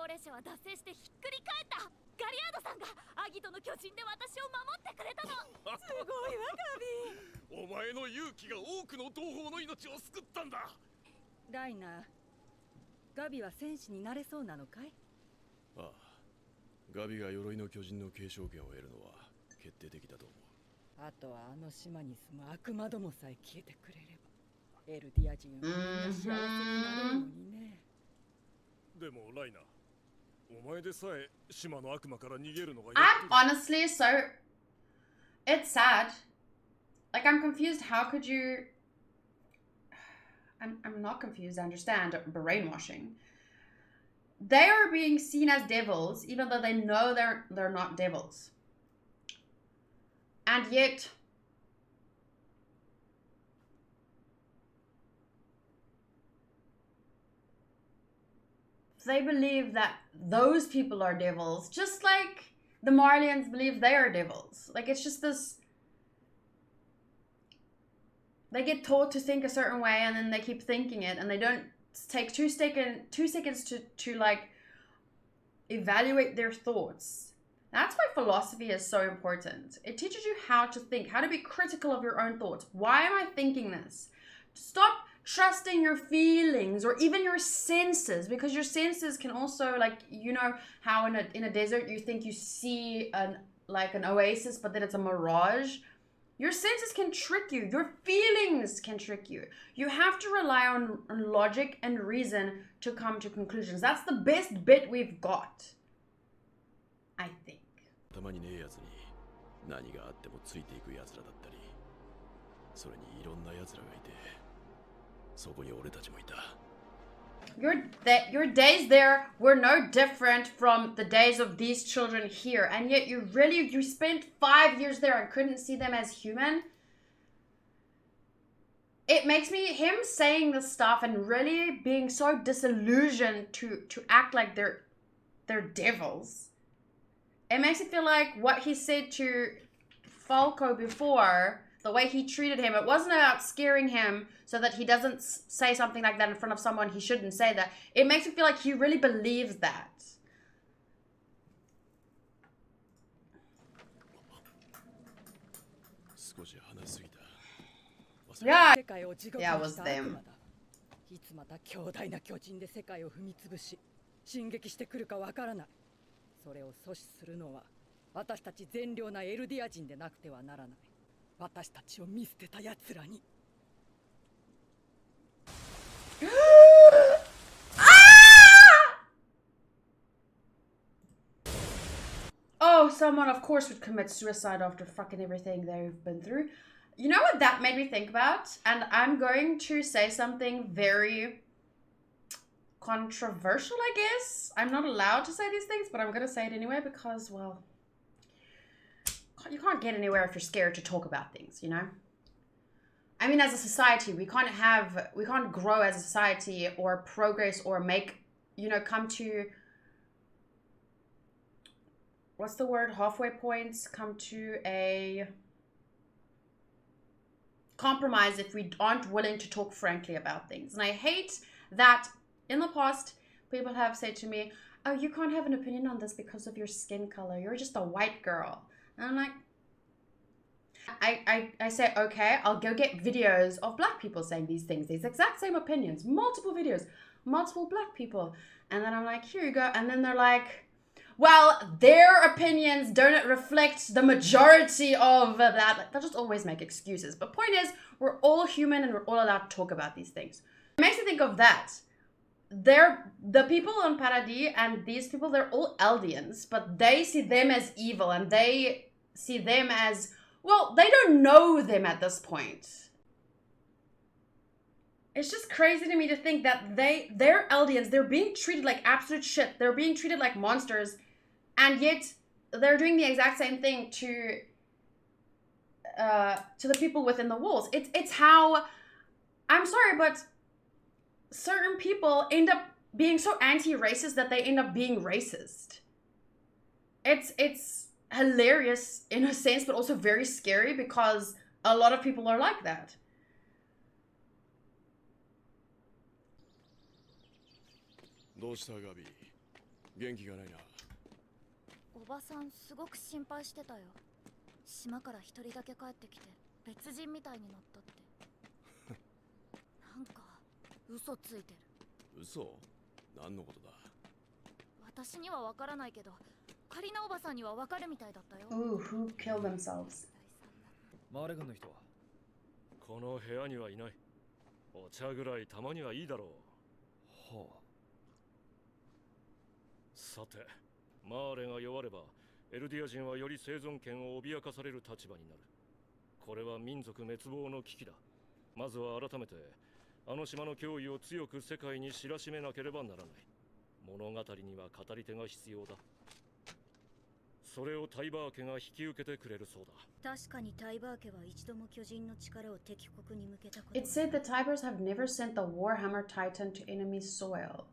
行列車は脱線してひっくり返った。ガリアードさんがアギトの巨人で私を守ってくれたの。すごいわガビ。お前の勇気が多くの同胞の命を救ったんだ。ライナー、ガビは戦士になれそうなのかい？ああ、ガビが鎧の巨人の継承権を得るのは決定的だと思う。あとはあの島に住む悪魔どもさえ消えてくれればエルディア人はみんな幸せになれるのにね。でもライナー、お前でさえ島の悪魔から逃げるのが。 I'm honestly so. It's sad. Like, I'm confused. How could you? I'm not confused. I understand brainwashing. They are being seen as devils, even though they know they're not devils. And yet, they believe that those people are devils, just like the Marlians believe they are devils. Like, it's just this. They get taught to think a certain way, and then they keep thinking it, and they don't take two seconds to like evaluate their thoughts. That's why philosophy is so important. It teaches you how to think, how to be critical of your own thoughts. Why am I thinking this? Stop trusting your feelings or even your senses, because your senses can also, like, you know how in a desert you think you see an oasis, but then it's a mirage. Your senses can trick you. Your feelings can trick you. You have to rely on logic and reason to come to conclusions. That's the best bit we've got, I think. たまにねえやつに何があってもついていくやつらだったり、それにいろんなやつらがいて、そこに俺たちもいた。Your days there were no different from the days of these children here, and yet you spent 5 years there and couldn't see them as human. It makes me, him saying this stuff and really being so disillusioned to act like they're devils. It makes me feel like what he said to Falco before, the way he treated him, it wasn't about scaring him so that he doesn't say something like that in front of someone he shouldn't say that. It makes me feel like he really believes that. Yeah, it was them. いつまた強大な巨人で世界を踏み潰し進撃してくるかわからない。それを阻止するのは私たち善良なエルディア人でなくてはならない。私たちを見捨てた奴らに。Oh, someone of course would commit suicide after fucking everything they've been through. You know what that made me think about? And I'm going to say something very controversial, I guess. I'm not allowed to say these things, but I'm going to say it anyway because, well, you can't get anywhere if you're scared to talk about things, you know? I mean, as a society, we can't grow as a society or progress or make, you know, come to, what's the word? Halfway points, come to a compromise if we aren't willing to talk frankly about things. And I hate that in the past, people have said to me, oh, you can't have an opinion on this because of your skin color. You're just a white girl. And I'm like, I say, okay, I'll go get videos of black people saying these things, these exact same opinions, multiple videos, multiple black people. And then I'm like, here you go. And then they're like, well, their opinions don't reflect the majority of that. Like, they'll just always make excuses. But point is, we're all human and we're all allowed to talk about these things. It makes me think of that. The people on Paradis and these people, they're all Eldians, but they see them as evil and they see them as, well, they don't know them at this point. It's just crazy to me to think that they're Eldians. They're being treated like absolute shit. They're being treated like monsters. And yet they're doing the exact same thing to the people within the walls. It's how, I'm sorry, but certain people end up being so anti-racist that they end up being racist. It's hilarious in a sense, but also very scary because a lot of people are like that. 元気がないな。おばさんすごく心配してたよ。島から一人だけ帰ってきて別人みたいになったってなんか嘘ついてる。嘘？何のことだ？私にはわからないけどカリナおばさんにはわかるみたいだったよ。 Ooh, who killed themselves? マーレ軍の人はこの部屋にはいない。お茶ぐらいたまにはいいだろう。はさて、マーレが弱ればエルディア人はより生存権を脅かされる立場になる。これは民族滅亡の危機だ。まずは改めてあの島の脅威を強く世界に知らしめなければならない。物語には語り手が必要だ。それをタイバー家が引き受けてくれるそうだ。確かにタイバー家は一度も巨人の力を敵国に向けたこと It said the Tibers have never sent the Warhammer Titan to enemy soil.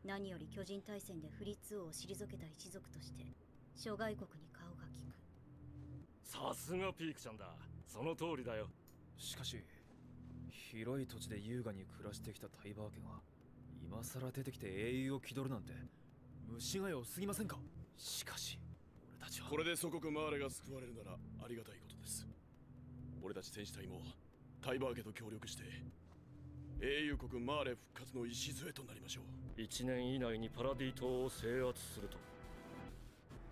何より巨人大戦でフリッツ王を退けた一族として諸外国に顔が利く。さすがピークちゃんだ。その通りだよ。しかし広い土地で優雅に暮らしてきたタイバー家が今さら出てきて英雄を気取るなんて虫が良すぎませんか？しかし俺たちはこれで祖国マーレが救われるならありがたいことです。俺たち戦士隊もタイバー家と協力して英雄国マーレ復活の礎となりましょう。1年以内にパラディ島を制圧すると。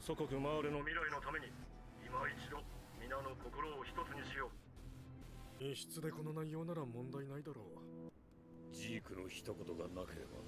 祖国マーレの未来のために今一度皆の心を一つにしよう。密室でこの内容なら問題ないだろう。ジークの一言がなければ。